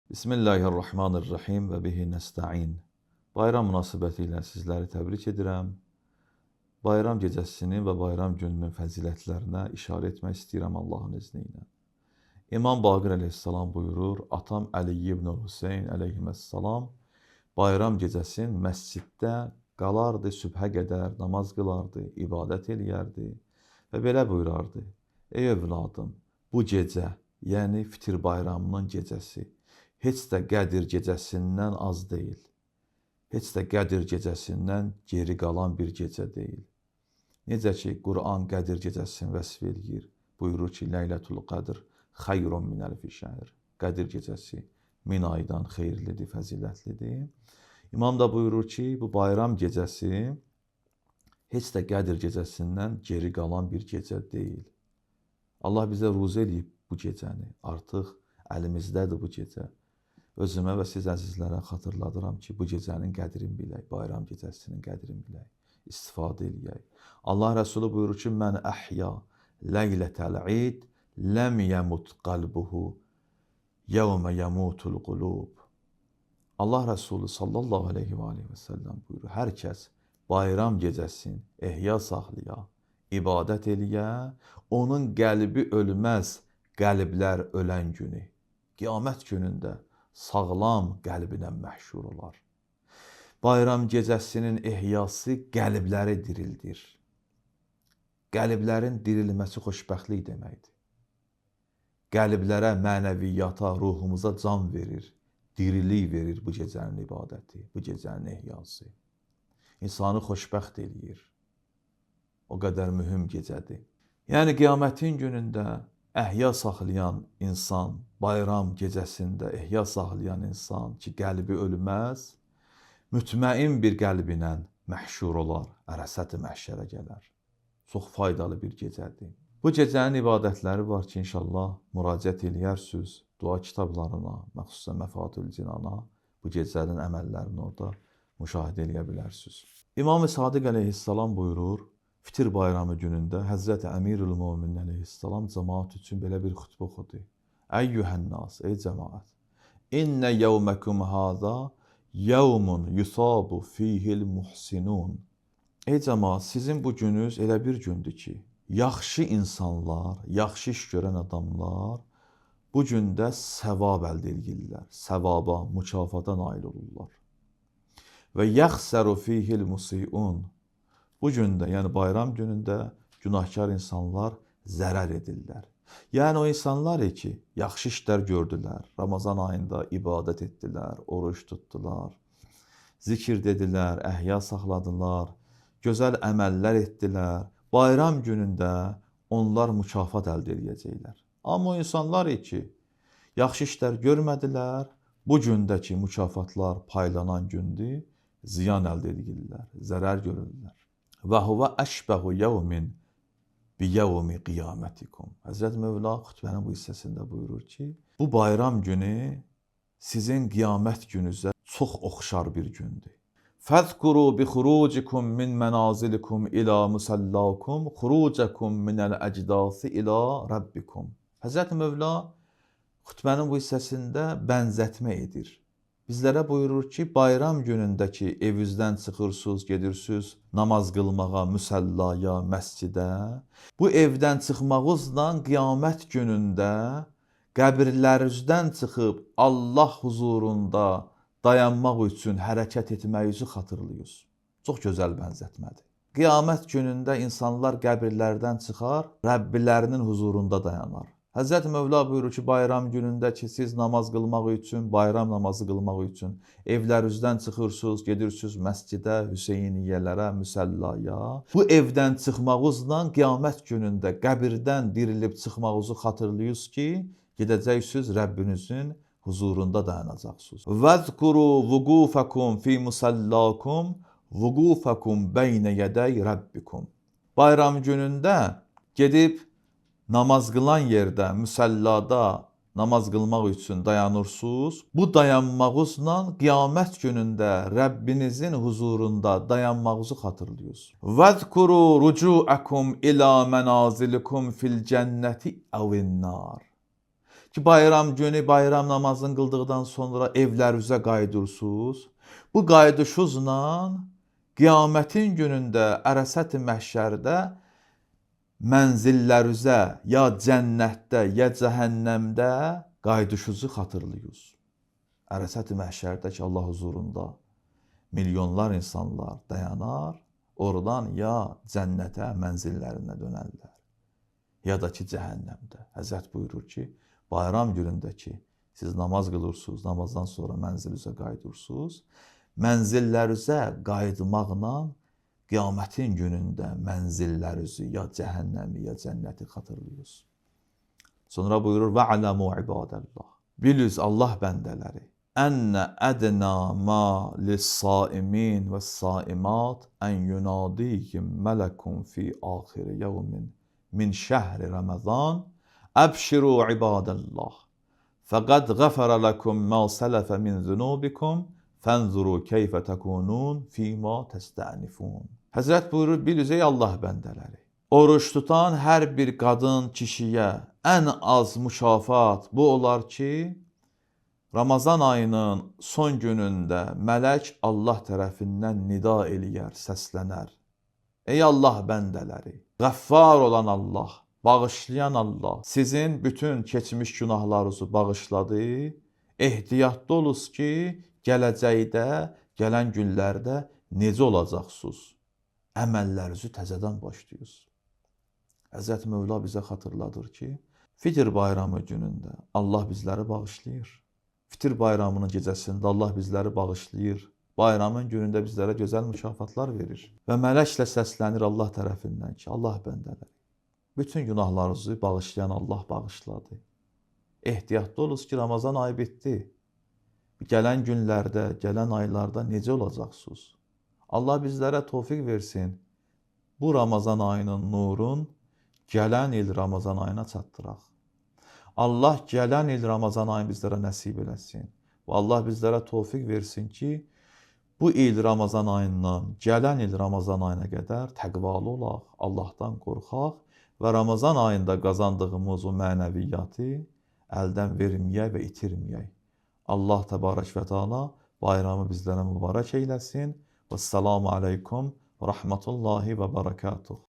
Bismillahirrahmanirrahim və bihi nəstəin. Bayram münasibəti ilə sizləri təbrik edirəm. Bayram gecəsinin və bayram gününün fəzilətlərinə işarə etmək istəyirəm Allahın izni ilə. İmam Baqir əleyhissalam buyurur, atam Əli ibn Hüseyn əleyhissalam bayram gecəsin məsciddə qalardı, sübhə qədər namaz qılardı, ibadət eləyərdi və belə buyurardı. Ey övladım, bu gecə, yəni Fitir bayramının gecəsi, heç də Qədir gecəsindən az deyil. Heç də Qədir gecəsindən geri qalan bir gecə deyil. Necə ki, Quran Qədir gecəsini vəsf eləyir. Buyurur ki, Leylətul Qədr xayrun min əlfi şəhr. Qədir gecəsi 1000 aydan xeyirlidir, fəzilətlidir. İmam da buyurur ki, bu bayram gecəsi heç də Qədir gecəsindən geri qalan bir gecə deyil. Allah bizə ruzə eləyib bu gecəni. Artıq əlimizdədir bu gecə. Özümə və siz əzizlərə xatırladıram ki, bu gecənin qədrini bilək, bayram gecəsinin qədrini bilək, istifadə eləyək. Allah Rəsulü buyurur ki, mən əhya leylətəl id ləm yəmut qalbuhu yevmə yəmutul qulub. Allah Rəsulü sallallahu aleyhi və səlləm buyurur, hər kəs bayram gecəsini ehya saxlaya, ibadət eləyə, onun qəlbi ölməz, qəlblər ölən günü, qiyamət günündə sağlam qəlbinə məhşur olar. Bayram gecəsinin ehyası qəlbləri dirildir. Qəlblərin dirilməsi xoşbəxtlik deməkdir. Qəlblərə, mənəviyyata, ruhumuza can verir, dirilik verir bu gecənin ibadəti, bu gecənin ehyası. İnsanı xoşbəxt eləyir. O qədər mühüm gecədir. Yəni qiyamətin günündə əhya saxlayan insan, bayram gecəsində ehya saxlayan insan ki, qəlbi ölməz, mütməin bir qəlbinə məhşur olar, ərəsət-i məhşərə gələr. Çox faydalı bir gecədir. Bu gecənin ibadətləri var ki, inşallah müraciət eləyərsiniz dua kitablarına, məxsusən Məfatül Cinana, bu gecənin əməllərini orada müşahidə eləyə bilərsiniz. İmam-ı Sadiq əleyhissalam buyurur, Fitir bayramı günündə Həzrəti Əmirül Möminin əleyhissalam cəmaat üçün belə bir xutbə oxudu. Əyyuhənnas, ey cəmaat, İnnə yevməkum hâzâ yevmun yusabu fihil muhsinun. Ey cəmaat, sizin bu gününüz elə bir gündür ki, yaxşı insanlar, yaxşı iş görən adamlar bu gündə səvab əldə edirlər, səvaba, mükafata nail olurlar. Və yəxsəru fihil musiun. Bu gündə, yəni bayram günündə günahkar insanlar zərər edirlər. Yəni o insanlar ki, yaxşı işlər gördülər, Ramazan ayında ibadət etdilər, oruç tutdular, zikir dedilər, əhya saxladılar, gözəl əməllər etdilər. Bayram günündə onlar mükafat əldə edəcəklər. Amma o insanlar ki, yaxşı işlər görmədilər, bu gündəki mükafatlar paylanan gündür, ziyan əldə edirlər, zərər görürlər. Və huvə əşbəhu yevmin bi yevmi qiyamətikum. Həzrət Mövla xütbənin bu hissəsində buyurur ki, bu bayram günü sizin qiyamət gününüzə çox oxşar bir gündür. Fəzkuru bi xurucikum min mənazilikum ila musallakum xurucakum minəl əcdası ila rabbikum. Həzrət Mövla xütbənin bu hissəsində bənzətmə edir. Bizlərə buyurur ki, bayram günündəki evinizdən çıxırsınız, gedirsiniz namaz qılmağa, müsəllaya, məscidə. Bu evdən çıxmağınızla qiyamət günündə qəbirlərinizdən çıxıb Allah huzurunda dayanmaq üçün hərəkət etməyinizi xatırlayırsınız. Çox gözəl bənzətmədir. Qiyamət günündə insanlar qəbirlərdən çıxar, Rəbbilərinin huzurunda dayanar. Həzrət Mövla buyurur ki, bayram günündə ki, siz namaz qılmaq üçün, bayram namazı qılmaq üçün evlərinizdən çıxırsınız, gedirsiniz məscidə, Hüseyniyyələrə, müsəllaya. Bu evdən çıxmağınızla qiyamət günündə qəbirdən dirilib çıxmağınızı xatırlayırsınız ki, gedəcəksiniz Rəbbinizin huzurunda dayanacaqsınız. Vəzkuru vuqufakum fi musallakum vuqufakum beynə yəday Rabbikum. Bayram günündə gedib namaz qılan yerdə, müsəllada namaz qılmaq üçün dayanırsınız. Bu dayanmağınızla qiyamət günündə Rəbbinizin huzurunda dayanmağınızı xatırlayırsınız. Vəzkuru rucu'akum ila mənazilikum fil cənnəti əvin nar. ki, bayram günü bayram namazını qıldıqdan sonra evlərinizə qayıdırsınız. Bu qayıdışınızla qiyamətin günündə Ərəsət-i məhşərdə mənzillərinizə ya cənnətdə, ya cəhənnəmdə qayıdışınızı xatırlayırsınız. Ərəsət-i məhşərdə ki, Allah huzurunda milyonlar insanlar dayanar, oradan ya cənnətə, mənzillərinə dönərlər, ya da ki, cəhənnəmdə. Həzrət buyurur ki, bayram günündə ki, siz namaz qılırsınız, namazdan sonra mənzilinizə qayıdırsınız, mənzillərinizə qayıtmaqla qiyamətin günündə mənzillərinizi ya cəhənnəmi, ya cənnəti xatırlayırsınız. Sonra buyurur, və aləmu ibadəllah. Biliniz, Allah bəndələri, ənnə ədnə ma lis-saimin və s-saimat ən yunadihim mələkun fi axiri yevmin min şəhri Ramazan əbşiru ibadəllah fəqəd qəfərə ləkum mə sələfə min zünubikum fənzuru keyfə təkunun fīmə təstənifun. Həzrət buyurur, biliniz, ey Allah bəndələri, oruç tutan hər bir qadın kişiyə ən az mükafat bu olar ki, Ramazan ayının son günündə mələk Allah tərəfindən nida eləyər, səslənər. Ey Allah bəndələri, qəffar olan Allah, bağışlayan Allah, sizin bütün keçmiş günahlarınızı bağışladı. Ehtiyatlı olunuz ki, gələcəkdə, gələn günlərdə necə olacaqsınız? Əməllərinizi təzədən başlayırsınız. Həzrət Mövla bizə xatırladır ki, Fitr bayramı günündə Allah bizləri bağışlayır. Fitr bayramının gecəsində Allah bizləri bağışlayır. Bayramın günündə bizlərə gözəl mükafatlar verir. Və mələklə səslənir Allah tərəfindən ki, Allah bəndələri, bütün günahlarınızı bağışlayan Allah bağışladı. Ehtiyatlı olunuz ki, Ramazan ayı bitdi. Gələn günlərdə, gələn aylarda necə olacaqsınız? Allah bizlərə tövfiq versin. Bu Ramazan ayının nurun gələn il Ramazan ayına çatdıraq. Allah gələn il Ramazan ayını bizlərə nəsib eləsin. Və Allah bizlərə tövfiq versin ki, bu il Ramazan ayından gələn il Ramazan ayına qədər təqvalı olaq, Allahdan qorxaq və Ramazan ayında qazandığımız o mənəviyyatı əldən verməyək və itirməyək. Allah təbarək və təala bayramı bizlərə mübarək eyləsin. Vəssalamu aleykum və rəhmətullahi və bərəkatuhu.